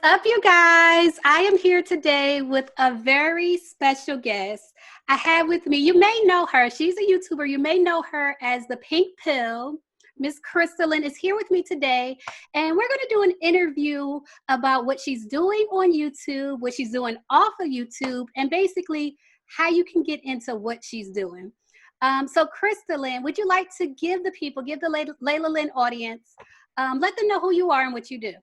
up, you guys? I am here today with a very special guest. I have with me, you may know her. She's a YouTuber. You may know her as the Pink Pill. Miss Crystalline is here with me today, and we're going to do an interview about what she's doing on YouTube, what she's doing off of YouTube, and basically how you can get into what she's doing. So Crystalline, would you like to give the people, give the Layla Lynn audience, let them know who you are and what you do?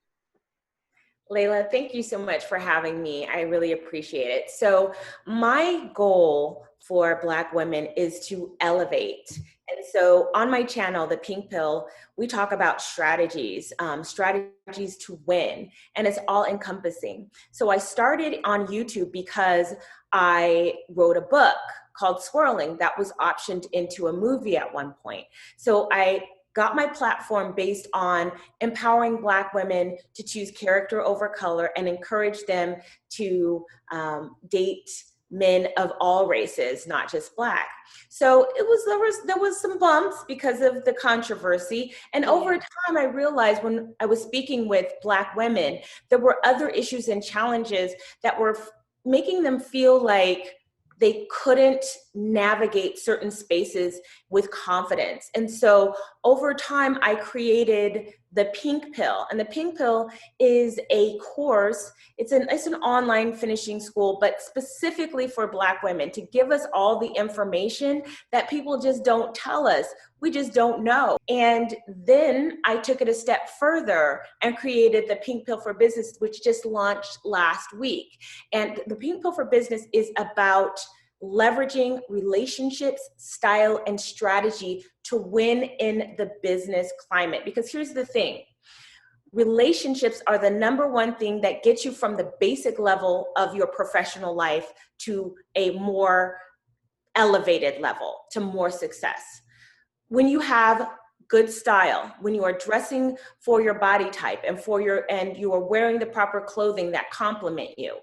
Lailah, thank you so much for having me. I really appreciate it. So my goal for Black women is to elevate. And so on my channel, The Pink Pill, we talk about strategies, strategies to win, and it's all encompassing. So I started on YouTube because I wrote a book called Swirling that was optioned into a movie at one point. So I got my platform based on empowering Black women to choose character over color and encourage them to date men of all races, not just Black. So there was some bumps because of the controversy. And over time, I realized when I was speaking with Black women, there were other issues and challenges that were making them feel like they couldn't navigate certain spaces with confidence. And so over time, I created the Pink Pill. And the Pink Pill is a course, it's an online finishing school, but specifically for Black women to give us all the information that people just don't tell us. We just don't know. And then I took it a step further and created the Pink Pill for Business, which just launched last week. And the Pink Pill for Business is about leveraging relationships, style, and strategy to win in the business climate. Because here's the thing, relationships are the number one thing that gets you from the basic level of your professional life to a more elevated level, to more success. When you have good style, when you are dressing for your body type and you are wearing the proper clothing that complement you,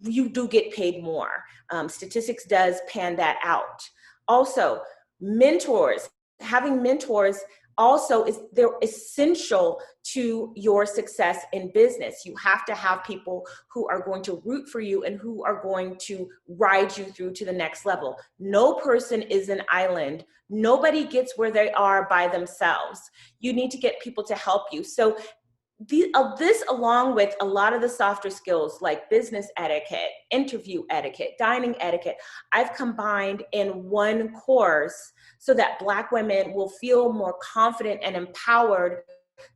you do get paid more. Statistics does pan that out. Also, mentors, having mentors also they're essential to your success in business. You have to have people who are going to root for you and who are going to ride you through to the next level. No person is an island. Nobody gets where they are by themselves. You need to get people to help you. So this, along with a lot of the softer skills like business etiquette, interview etiquette, dining etiquette, I've combined in one course so that Black women will feel more confident and empowered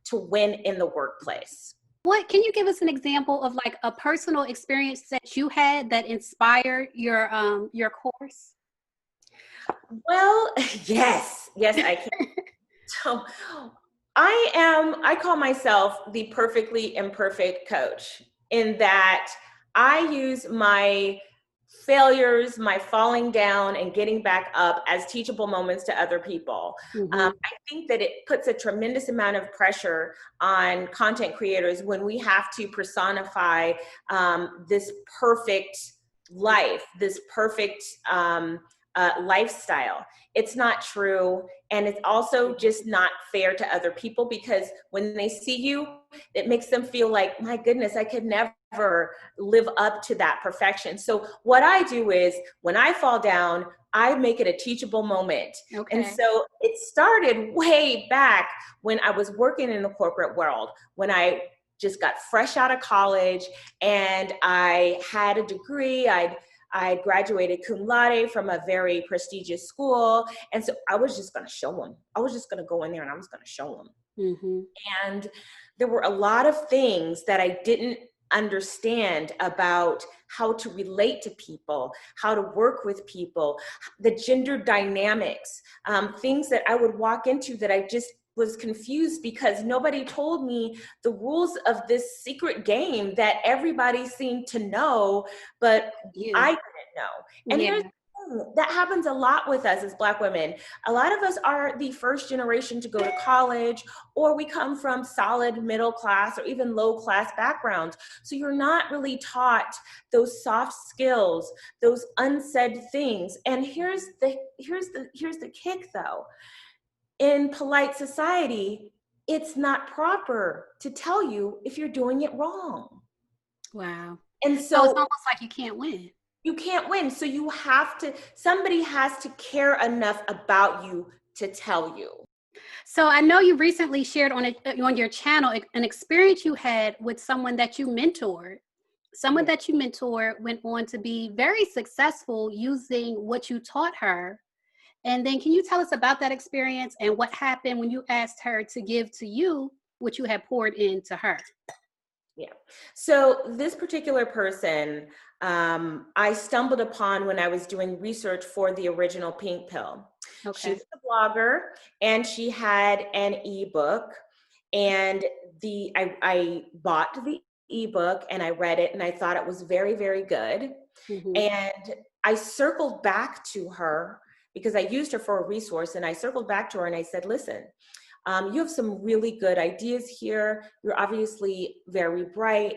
to win in the workplace. What can you give us an example of like a personal experience that you had that inspired your course? Well, yes, I can. So I call myself the perfectly imperfect coach, in that I use my failures, my falling down and getting back up as teachable moments to other people. I think that it puts a tremendous amount of pressure on content creators when we have to personify this perfect life, this perfect lifestyle. It's not true. And it's also just not fair to other people, because when they see you, it makes them feel like, my goodness, I could never live up to that perfection. So what I do is when I fall down, I make it a teachable moment. Okay. And so it started way back when I was working in the corporate world, when I just got fresh out of college and I had a degree. I graduated cum laude from a very prestigious school. And so I was just going to show them. I was just going to go in there and I was going to show them. And there were a lot of things that I didn't understand about how to relate to people, how to work with people, the gender dynamics, things that I would walk into that I just was confused because nobody told me the rules of this secret game that everybody seemed to know, but I didn't know. And here's the thing, that happens a lot with us as Black women. A lot of us are the first generation to go to college, or we come from solid middle class or even low class backgrounds. So you're not really taught those soft skills, those unsaid things. And here's the kick though. In polite society, it's not proper to tell you if you're doing it wrong. Wow. And So it's so almost like you can't win. you can't win. So you have to, somebody has to care enough about you to tell you. So I know you recently shared on your channel an experience you had with someone that you mentored. Someone Yeah. that you mentored went on to be very successful using what you taught her. And then can you tell us about that experience and what happened when you asked her to give to you what you had poured into her? Yeah. So this particular person, I stumbled upon when I was doing research for the original Pink Pill. She Okay. was a blogger and she had an ebook, and I bought the ebook and I read it and I thought it was very, very good. Mm-hmm. And I circled back to her because I used her for a resource, and I circled back to her and I said, listen, you have some really good ideas here. You're obviously very bright.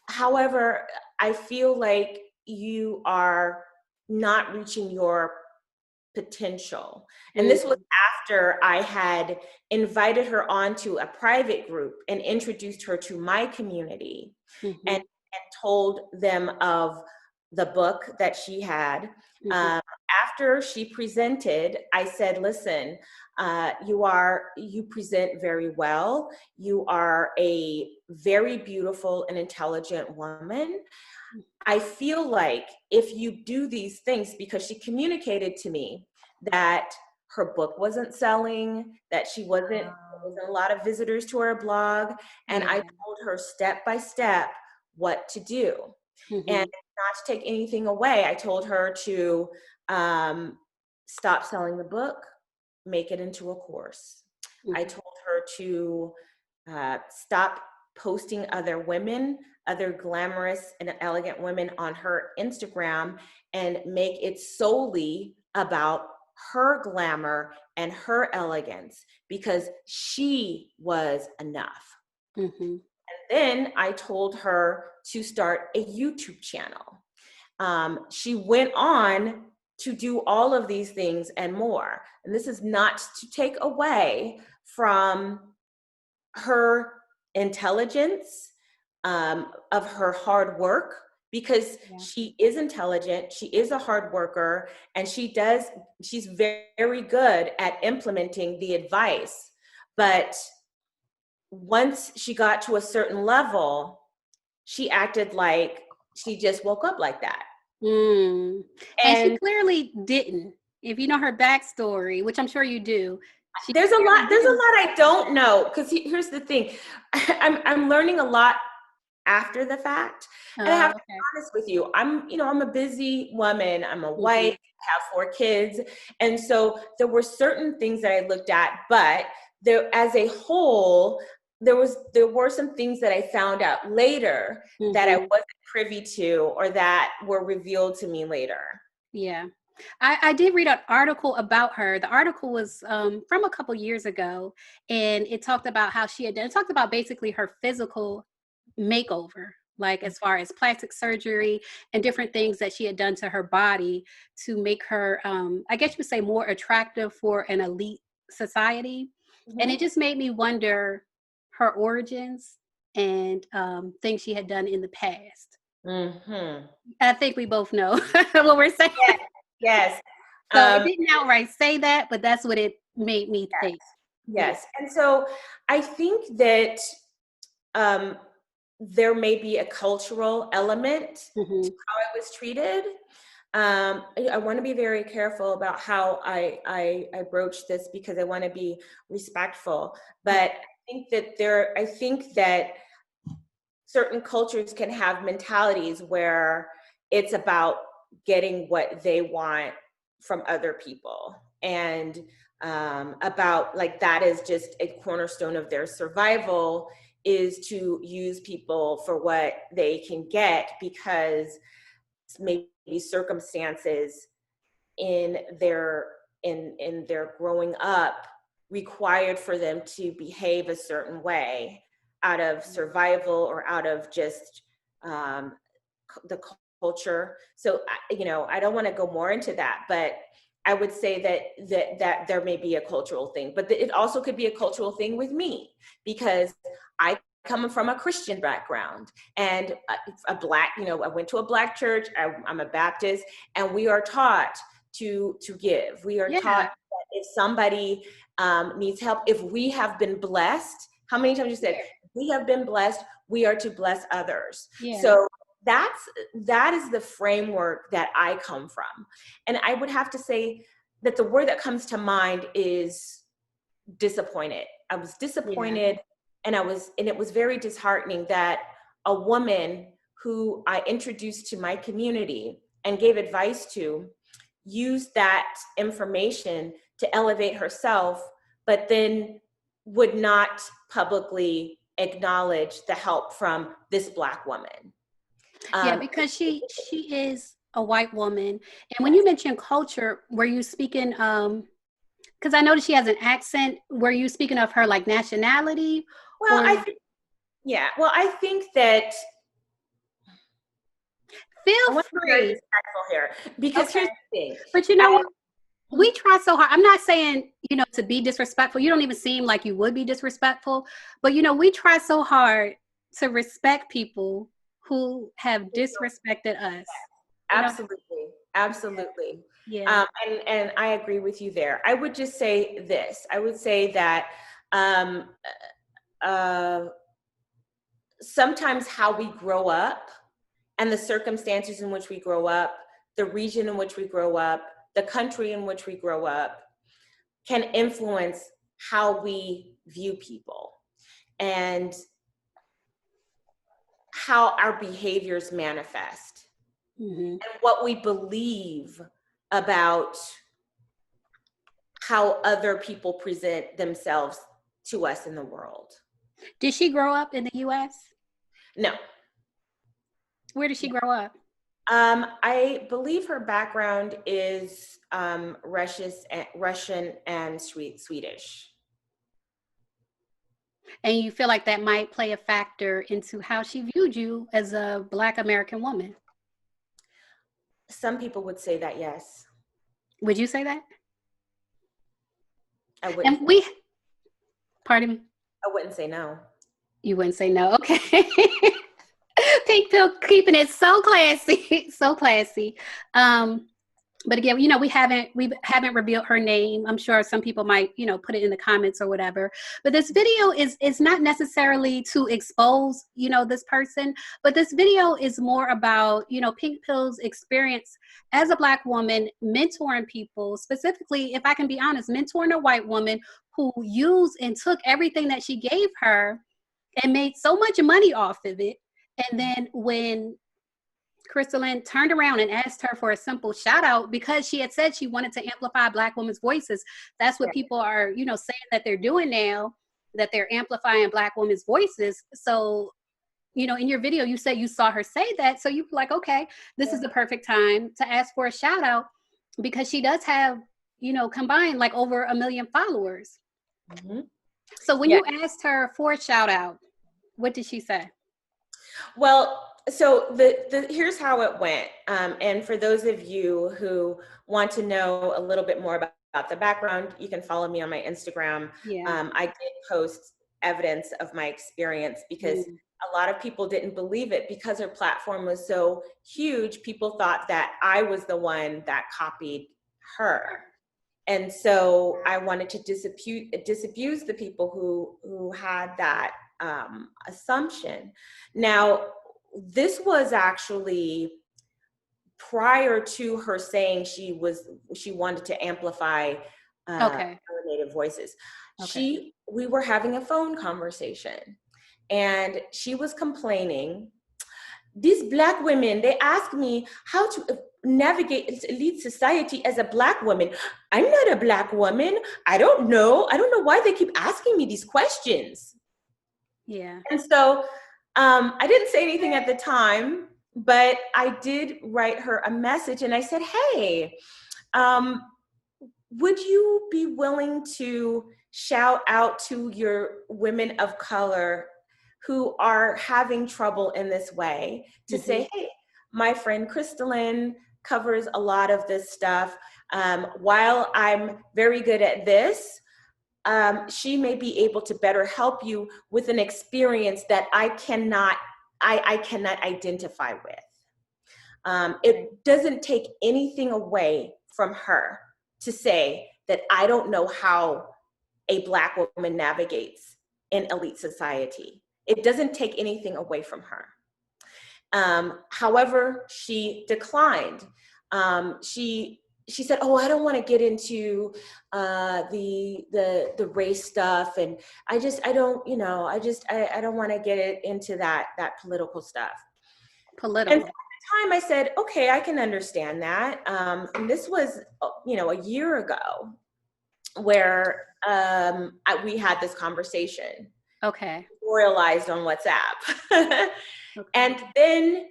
However, I feel like you are not reaching your potential. And this was after I had invited her onto a private group and introduced her to my community, Mm-hmm. and told them of the book that she had. Mm-hmm. Um, After she presented, I said, listen, you present very well. You are a very beautiful and intelligent woman. I feel like if you do these things, because she communicated to me that her book wasn't selling, that there wasn't a lot of visitors to her blog, and I Yeah. told her step by step what to do. And Mm-hmm. not to take anything away, I told her to stop selling the book, make it into a course. I Mm-hmm. told her to stop posting other women, other glamorous and elegant women on her Instagram, and make it solely about her glamour and her elegance, because she was enough. Mm-hmm. Then I told her to start a YouTube channel. She went on to do all of these things and more. And this is not to take away from her intelligence, of her hard work, because Yeah. she is intelligent, she is a hard worker, and she's very, very good at implementing the advice. But once she got to a certain level, she acted like she just woke up like that. Mm. And she And clearly didn't. If you know her backstory, which I'm sure you do, she there's a clearly lot, didn't. I don't know. Because here's the thing. I'm learning a lot after the fact. And I have to be Okay. honest with you, I'm a busy woman. I'm a Mm-hmm. wife, have 4 kids. And so there were certain things that I looked at, but there, as a whole, there were some things that I found out later that I Mm-hmm. wasn't privy to, or that were revealed to me later. Yeah. I did read an article about her. The article was from a couple years ago, and it talked about how she had done, it talked about basically her physical makeover, like as far as plastic surgery and different things that she had done to her body to make her, I guess you would say, more attractive for an elite society. And it Mhm. just made me wonder her origins and things she had done in the past. Mhm. I think we both know what we're saying. Yes. Yes. So it Um, didn't outright say that, but that's what it made me think. Yeah. yes. And so I think that um, there may be a cultural element to Hmm. how I was treated. I want to be very careful about how I broach this, because I want to be respectful. But I think that certain cultures can have mentalities where it's about getting what they want from other people, and about, like, that is just a cornerstone of their survival, is to use people for what they can get, because maybe circumstances in their in their growing up required for them to behave a certain way out of survival, or out of just um, the culture. So I don't want to go more into that, but I would say that there may be a cultural thing, but it also could be a cultural thing with me, because I come from a Christian background, and a Black, I went to a Black church. I'm a Baptist, and we are taught to give. We are taught that if somebody needs help, if we have been blessed, how many times you said, we have been blessed, we are to bless others. So that is the framework that I come from. And I would have to say that the word that comes to mind is disappointed. I was disappointed, and it was very disheartening that a woman who I introduced to my community and gave advice to used that information to elevate herself, but then would not publicly acknowledge the help from this Black woman. Because she is a white woman. And when you mentioned culture, were you speaking, because I noticed she has an accent, were you speaking of her like nationality? Well, I think that feel free here, because here's the thing. But you know what? We try so hard. I'm not saying, to be disrespectful. You don't even seem like you would be disrespectful, but we try so hard to respect people who have disrespected us. Absolutely. Yeah. And I agree with you there. I would just say this. I would say that sometimes how we grow up and the circumstances in which we grow up, the region in which we grow up, the country in which we grow up can influence how we view people and how our behaviors manifest, and what we believe about how other people present themselves to us in the world. Did she grow up in the U.S.? No. Where did she grow up? I believe her background is Russian and Swedish. And you feel like that might play a factor into how she viewed you as a Black American woman? Some people would say that, yes. Would you say that? I wouldn't. And pardon me? I wouldn't say no. You wouldn't say no? Okay. Pink Pill keeping it so classy, so classy. But again, we haven't revealed her name. I'm sure some people might, put it in the comments or whatever. But this video is not necessarily to expose, this person, but this video is more about, Pink Pill's experience as a Black woman mentoring people, specifically, if I can be honest, mentoring a white woman who used and took everything that she gave her and made so much money off of it. And then when Lynn turned around and asked her for a simple shout out, because she had said she wanted to amplify Black women's voices. That's what people are, saying that they're doing now, that they're amplifying Black women's voices. So, in your video, you said you saw her say that. So you were like, okay, this is the perfect time to ask for a shout out, because she does have, combined like over 1 million followers. So when you asked her for a shout out, what did she say? Well, so here's how it went. And for those of you who want to know a little bit more about the background, you can follow me on my Instagram. I did post evidence of my experience because a lot of people didn't believe it, because her platform was so huge. People thought that I was the one that copied her. And so I wanted to disabuse the people who had that assumption. Now, this was actually prior to her saying she wanted to amplify our Native voices. We were having a phone conversation, and she was complaining. These Black women, they ask me how to navigate elite society as a Black woman. I'm not a Black woman. I don't know why they keep asking me these questions. Yeah. And so I didn't say anything at the time, but I did write her a message, and I said, hey, would you be willing to shout out to your women of color who are having trouble in this way, to say, hey, my friend Lynn covers a lot of this stuff. While I'm very good at this, she may be able to better help you with an experience that I cannot identify with. It doesn't take anything away from her to say that I don't know how a Black woman navigates in elite society. It doesn't take anything away from her. However, she declined. She said, "Oh, I don't want to get into the race stuff, and I don't want to get it into that political stuff." Political. And at the time, I said, "Okay, I can understand that." And this was, a year ago, where we had this conversation. Okay. Memorialized on WhatsApp. Okay. And then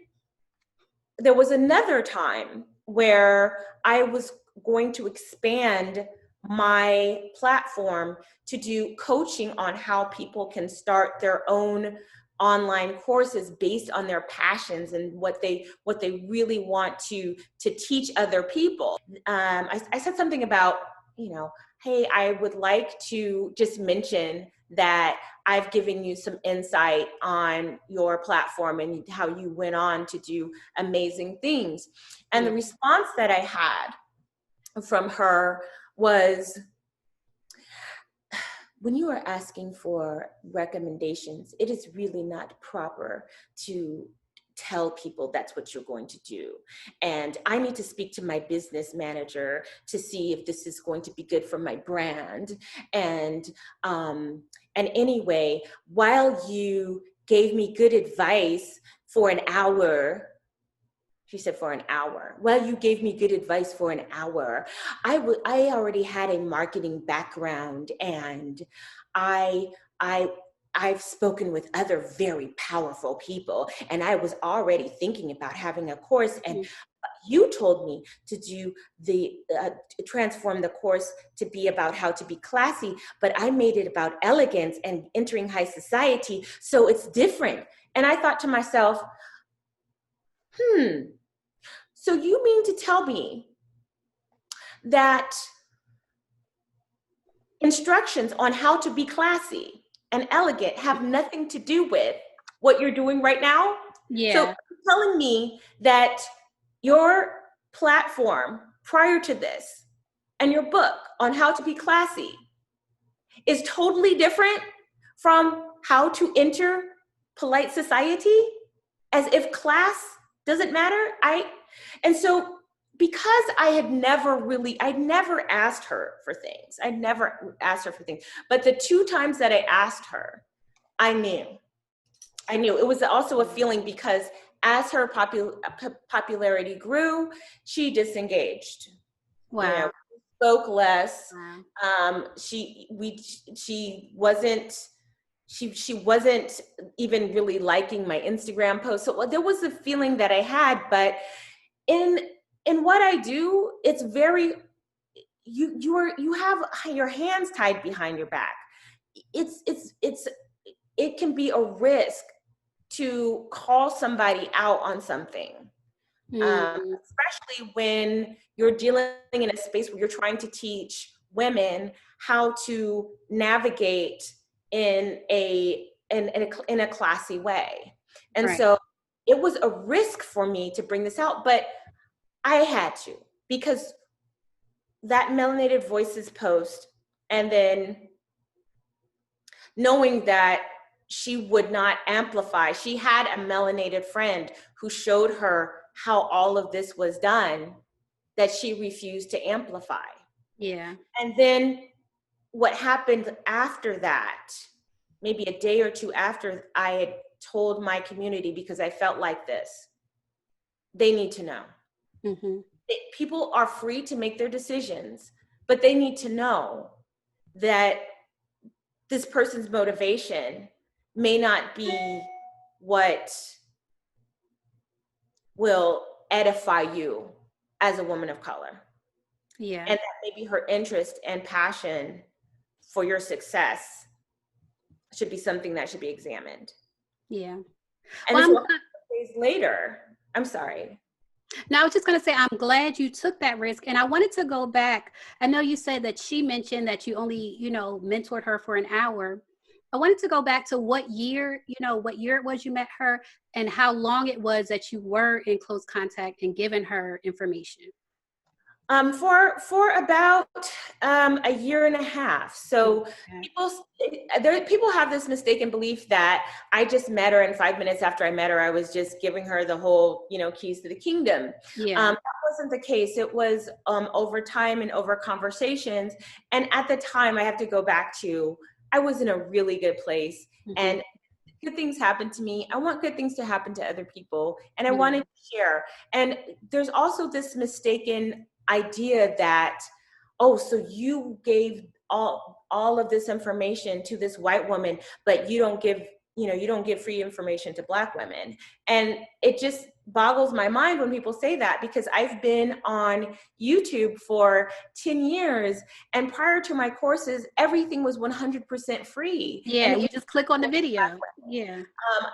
there was another time where I was going to expand my platform to do coaching on how people can start their own online courses based on their passions and what they really want to teach other people. I said something about, hey, I would like to just mention that I've given you some insight on your platform and how you went on to do amazing things. And the response that I had from her was, when you are asking for recommendations, it is really not proper to tell people that's what you're going to do. And I need to speak to my business manager to see if this is going to be good for my brand. And anyway, while you gave me good advice for an hour, she said, for an hour. Well, you gave me good advice for an hour. I already had a marketing background, and I've spoken with other very powerful people, and I was already thinking about having a course, and you told me to do transform the course to be about how to be classy, but I made it about elegance and entering high society, so it's different. And I thought to myself, so you mean to tell me that instructions on how to be classy and elegant have nothing to do with what you're doing right now? Yeah. So you're telling me that your platform prior to this and your book on how to be classy is totally different from how to enter polite society, as if class doesn't matter? And so because I'd never asked her for things. But the two times that I asked her, I knew. It was also a feeling because as her popularity grew, she disengaged. Wow. Spoke less. Wow. She wasn't even really liking my Instagram posts. So there was a feeling that I had, but in what I do, it's very, you have your hands tied behind your back. It can be a risk to call somebody out on something, especially when you're dealing in a space where you're trying to teach women how to navigate in a classy way. And Right. so it was a risk for me to bring this out, but I had to, because that Melanated Voices post, and then knowing that she would not amplify. She had a melanated friend who showed her how all of this was done, that she refused to amplify. Yeah. And then what happened after that, maybe a day or two after I had told my community, because I felt like this, they need to know. People are free to make their decisions, but they need to know that this person's motivation may not be what will edify you as a woman of color. Yeah. And that maybe her interest and passion for your success should be something that should be examined. Yeah. And Well, so days later, I'm sorry. Now, I was just going to say, I'm glad you took that risk. And I wanted to go back. I know you said that she mentioned that you only, mentored her for an hour. I wanted to go back to what year it was you met her and how long it was that you were in close contact and giving her information. For about a year and a half. So Okay. people have this mistaken belief that I just met her, and 5 minutes after I met her, I was just giving her the whole, keys to the kingdom. Yeah. That wasn't the case. It was over time and over conversations. And at the time, I have to go back to, I was in a really good place, Mm-hmm. and good things happened to me. I want good things to happen to other people, and I Yeah. wanted to share. And there's also this mistaken idea that, oh, so you gave all of this information to this white woman, but you don't give free information to Black women. And it just boggles my mind when people say that, because I've been on YouTube for 10 years, and prior to my courses, everything was 100% free. Yeah. And You just click on the video. Yeah.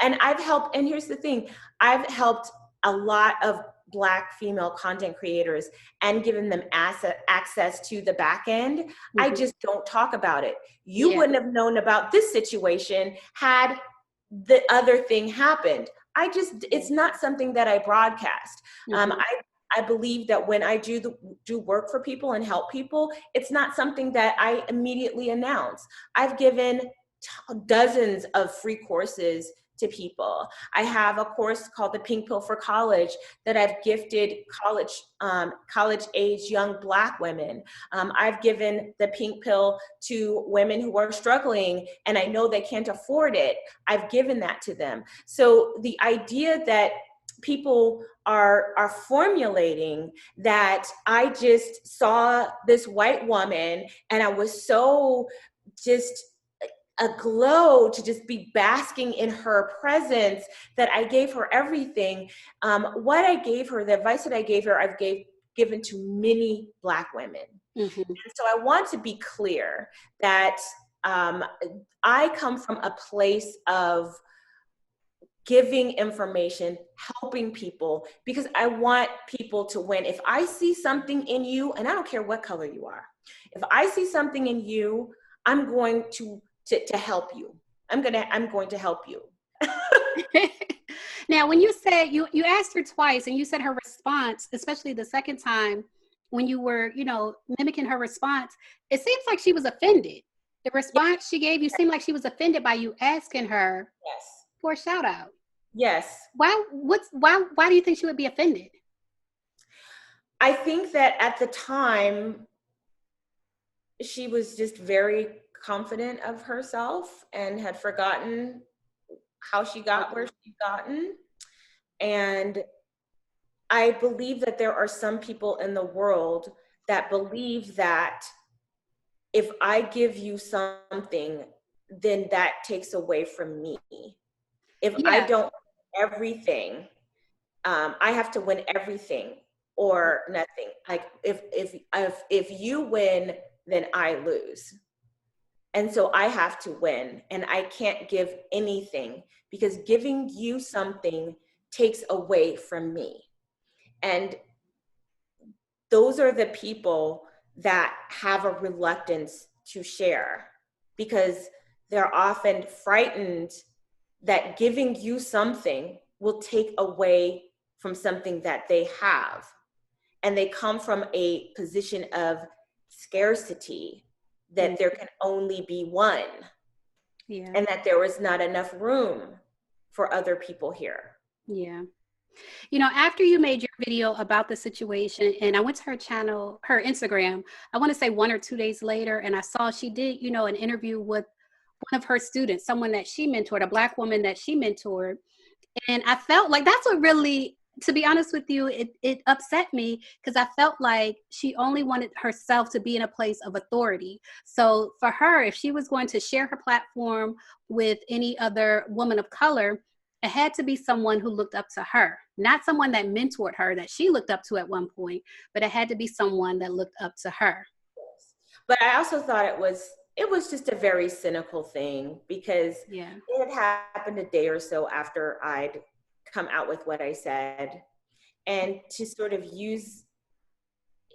and I've helped, and here's the thing, I've helped a lot of Black female content creators and given them access to the back end. Mm-hmm. I just don't talk about it. You Yeah. wouldn't have known about this situation had the other thing happened. It's not something that I broadcast. Mm-hmm. I believe that when I do work for people and help people, it's not something that I immediately announce. I've given dozens of free courses to people. I have a course called the Pink Pill for College that I've gifted college age young Black women. I've given the Pink Pill to women who are struggling and I know they can't afford it. I've given that to them. So the idea that people are formulating that I just saw this white woman and I was so just aglow to just be basking in her presence, that I gave her everything. What I gave her, the advice that I gave her, given to many Black women. Mm-hmm. And so I want to be clear that I come from a place of giving information, helping people, because I want people to win. If I see something in you, and I don't care what color you are, if I see something in you, I'm going to help you. I'm going to help you. Now, when you said you asked her twice and you said her response, especially the second time when you were, mimicking her response, it seems like she was offended. The response she gave you seemed like she was offended by you asking her for a shout out. Yes. Why do you think she would be offended? I think that at the time she was just very confident of herself and had forgotten how she got where she's gotten. And I believe that there are some people in the world that believe that if I give you something, then that takes away from me. If I don't win everything, I have to win everything or nothing. Like if you win, then I lose. And so I have to win, and I can't give anything, because giving you something takes away from me. And those are the people that have a reluctance to share, because they're often frightened that giving you something will take away from something that they have. And they come from a position of scarcity, that there can only be one, and that there was not enough room for other people here. Yeah. After you made your video about the situation, and I went to her channel, her Instagram, I want to say 1 or 2 days later, and I saw she did, an interview with one of her students, someone that she mentored, a Black woman that she mentored. And I felt like that's what really, to be honest with you, it upset me, because I felt like she only wanted herself to be in a place of authority. So for her, if she was going to share her platform with any other woman of color, it had to be someone who looked up to her, not someone that mentored her that she looked up to at one point, but it had to be someone that looked up to her. But I also thought it was just a very cynical thing, because it had happened a day or so after I'd come out with what I said. and to sort of use,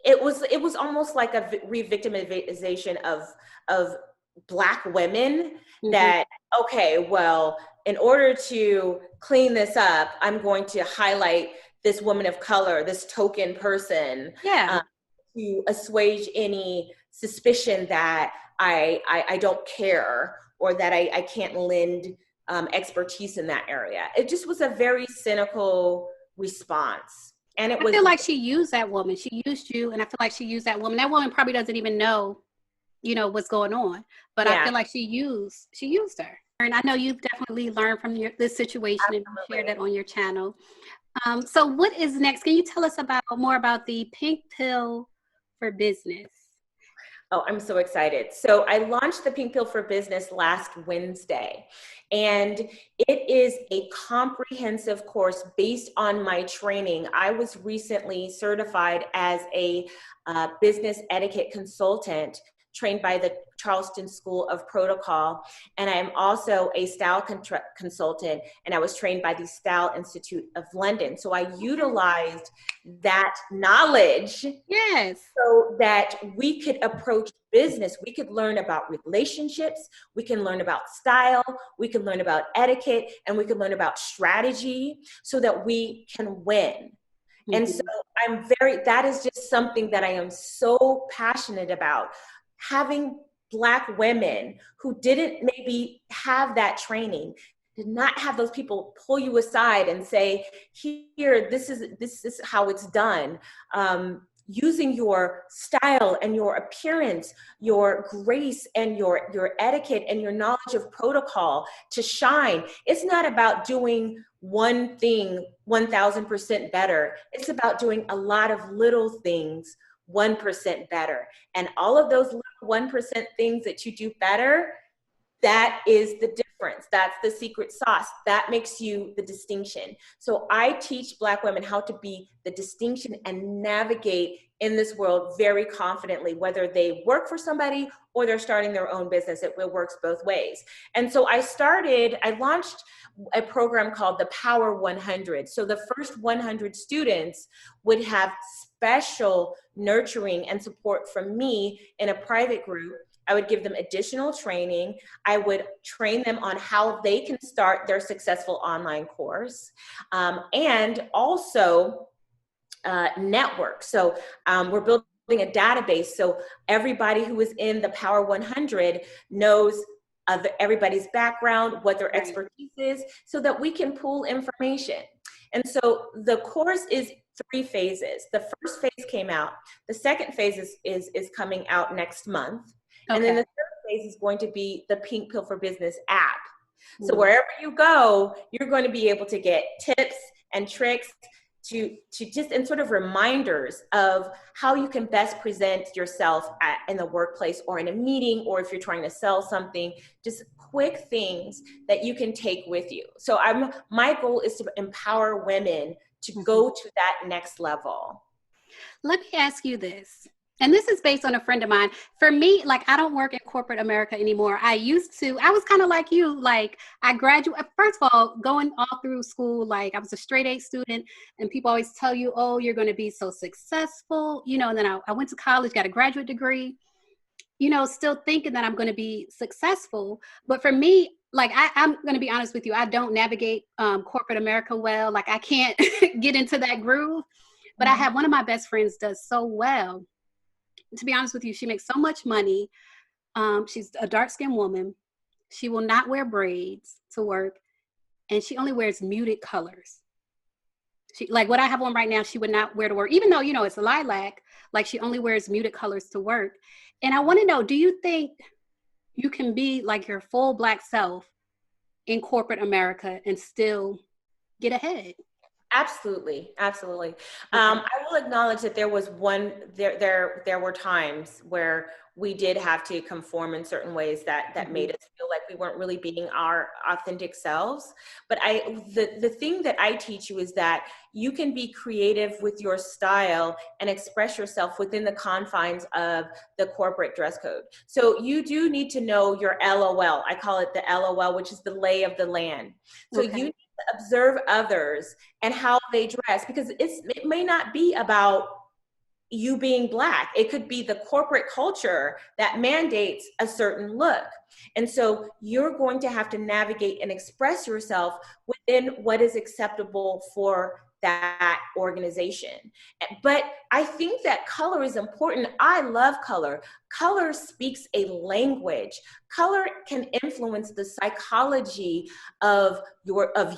it was almost like a re-victimization of Black women, that, okay, well, in order to clean this up, I'm going to highlight this woman of color, this token person, Yeah. to assuage any suspicion that I don't care, or that I can't lend expertise in that area. It just was a very cynical response. And it I was, feel like she used that woman. She used you, and I feel like she used that woman. That woman probably doesn't even know, what's going on. But I yeah, feel like she used her. And I know you've definitely learned from this situation, and you shared absolutely. that on your channel. So what is next? Can you tell us more about the pink pill for business? Oh, I'm so excited. So I launched the Pink Pill for Business last Wednesday, and it is a comprehensive course based on my training. I was recently certified as a business etiquette consultant, trained by the Charleston School of Protocol. And I am also a style consultant, and I was trained by the Style Institute of London. So I utilized that knowledge Yes. so that we could approach business. We could learn about relationships, we can learn about style, we can learn about etiquette, and we can learn about strategy, so that we can win. And so that is just something that I am so passionate about. Having Black women who didn't maybe have that training, did not have those people pull you aside and say, here, this is how it's done. Using your style and your appearance, your grace and your etiquette and your knowledge of protocol to shine. It's not about doing one thing 1000% better. It's about doing a lot of little things 1% better. And all of those little 1% things that you do better, that is the difference. That's the secret sauce. That makes you the distinction. So I teach Black women how to be the distinction and navigate in this world very confidently, whether they work for somebody or they're starting their own business. It works both ways. And so I launched a program called the Power 100. So the first 100 students would have special nurturing and support from me in a private group. I would give them additional training. I would train them on how they can start their successful online course, and also network. So we're building a database, so everybody who is in the Power 100 knows of everybody's background, what their expertise is, so that we can pool information. And so the course is 3 phases. The first phase came out. The second phase is coming out next month. And then the third phase is going to be the Pink Pill for Business app. So wherever you go, you're going to be able to get tips and tricks to just, and sort of reminders of how you can best present yourself in the workplace or in a meeting, or if you're trying to sell something, just quick things that you can take with you. So my goal is to empower women to go to that next level. Let me ask you this. And this is based on a friend of mine. For me, like, I don't work in corporate America anymore. I was kind of like you. Like, I graduated, first of all, going all through school, like I was a straight A student, and people always tell you, oh, you're going to be so successful, and then I went to college, got a graduate degree, still thinking that I'm going to be successful. But for me, like, I'm going to be honest with you, I don't navigate corporate America well. Like, I can't get into that groove. But I have one of my best friends does so well. To be honest with you, she makes so much money. She's a dark-skinned woman. She will not wear braids to work, and she only wears muted colors. She, like what I have on right now, she would not wear to work, even though, it's a lilac. Like, she only wears muted colors to work. And I want to know, do you think you can be like your full Black self in corporate America and still get ahead? Absolutely, absolutely. I will acknowledge that there were times where we did have to conform in certain ways that made us feel like we weren't really being our authentic selves. But the thing that I teach you is that you can be creative with your style and express yourself within the confines of the corporate dress code. So you do need to know your LOL. I call it the LOL, which is the lay of the land. So you need observe others and how they dress, because it may not be about you being Black. It could be the corporate culture that mandates a certain look. And so you're going to have to navigate and express yourself within what is acceptable for that organization. But I think that color is important. I love color. Color speaks a language. Color can influence the psychology of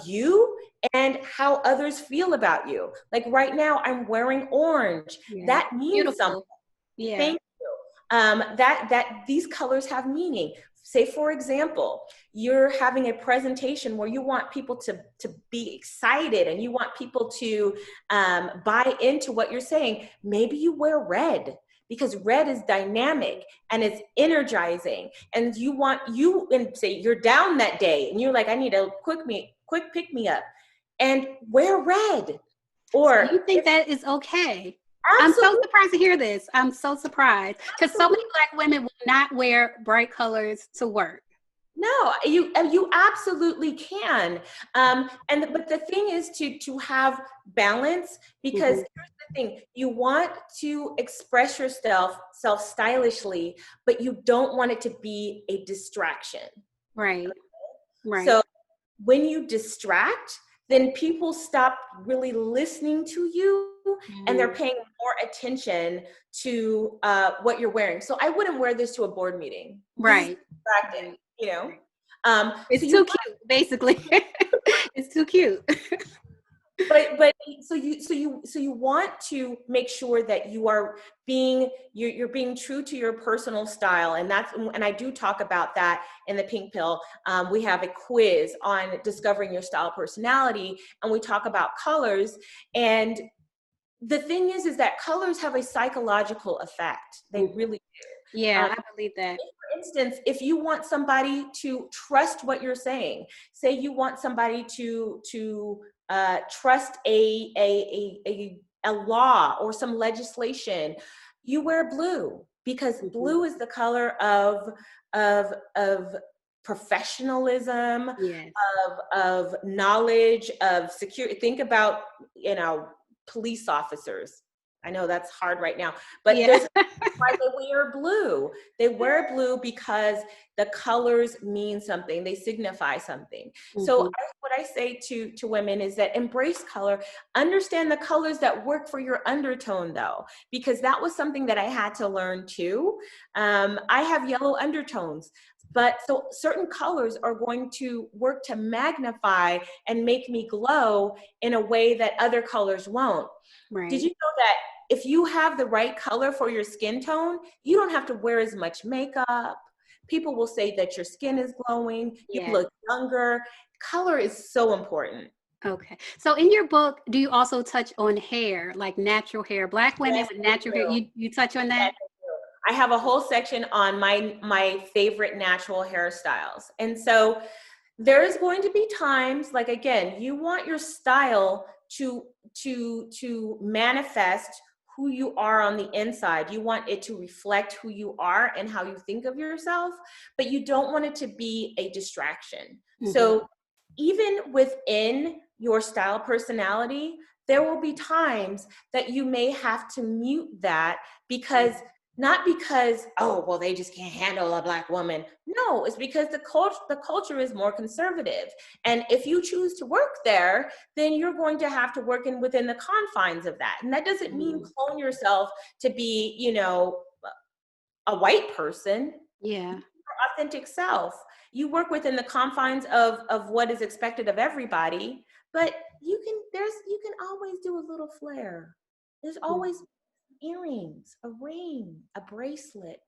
you and how others feel about you. Like right now, I'm wearing orange. Yeah. That means Beautiful. something. Yeah. Thank you. That these colors have meaning. Say, for example, you're having a presentation where you want people to be excited and you want people to buy into what you're saying. Maybe you wear red, because red is dynamic and it's energizing. And and say you're down that day and you're like, I need a quick pick me up, and wear red. Or so you think that is okay? absolutely. I'm so surprised to hear this. I'm so surprised, because so many Black women will not wear bright colors to work. No, you absolutely can. But the thing is to have balance, because here's the thing: you want to express yourself stylishly, but you don't want it to be a distraction. Right. Right. So when you distract, then people stop really listening to you, and they're paying more attention to what you're wearing. So I wouldn't wear this to a board meeting. Right. Distracting, you know. It's too cute, basically. It's too cute. But so you want to make sure that you are you're being true to your personal style, and I do talk about that in the Pink Pill. We have a quiz on discovering your style personality, and we talk about colors. And the thing is that colors have a psychological effect. They really do. Yeah, I believe that. For instance, if you want somebody to trust what you're saying, say you want somebody to trust a law or some legislation, you wear blue, because blue is the color of professionalism, Yes. of knowledge, of security. Think about, police officers. I know that's hard right now, but there's why they wear blue. They wear blue because the colors mean something. They signify something. So what I say to women is that embrace color. Understand the colors that work for your undertone, though, because that was something that I had to learn too. I have yellow undertones, but so certain colors are going to work to magnify and make me glow in a way that other colors won't. Right. Did you know that if you have the right color for your skin tone, you don't have to wear as much makeup? People will say that your skin is glowing, you look younger. Color is so important. Okay. So in your book, do you also touch on hair, like natural hair? Black women with natural hair, you touch on that? I have a whole section on my favorite natural hairstyles. And so there's going to be times, like, again, you want your style to manifest who you are on the inside. You want it to reflect who you are and how you think of yourself, but you don't want it to be a distraction. So even within your style personality, there will be times that you may have to mute that, because not because, oh, well, they just can't handle a Black woman. No, it's because the culture is more conservative. And if you choose to work there, then you're going to have to work within the confines of that. And that doesn't mean clone yourself to be, a white person. Yeah. Your authentic self. You work within the confines of what is expected of everybody, but you can always do a little flair. There's always earrings, a ring, a bracelet,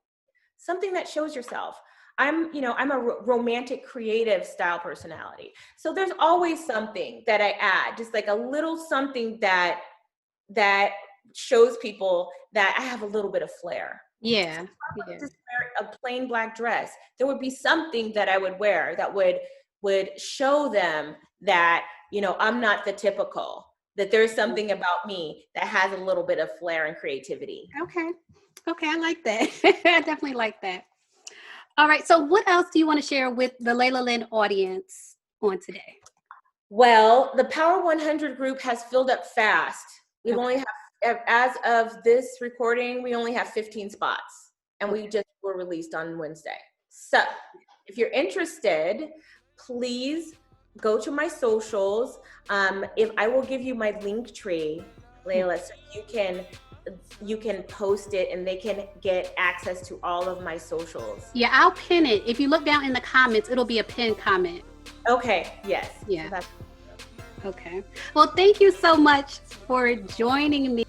something that shows yourself. I'm a romantic, creative style personality. So there's always something that I add, just like a little something that shows people that I have a little bit of flair. Yeah. So just wear a plain Black dress. There would be something that I would wear that would show them that, I'm not the typical, that there's something about me that has a little bit of flair and creativity. Okay, I like that. I definitely like that. All right, so what else do you want to share with the Lailah Lynn audience on today? Well, the Power 100 group has filled up fast. We Okay. only have, as of this recording, we only have 15 spots, and we just were released on Wednesday. So if you're interested, please go to my socials. If I will give you my link tree, Lailah, so you can post it and they can get access to all of my socials. Yeah, I'll pin it. If you look down in the comments, it'll be a pinned comment. Okay, yes. Yeah. So Okay. Well, thank you so much for joining me.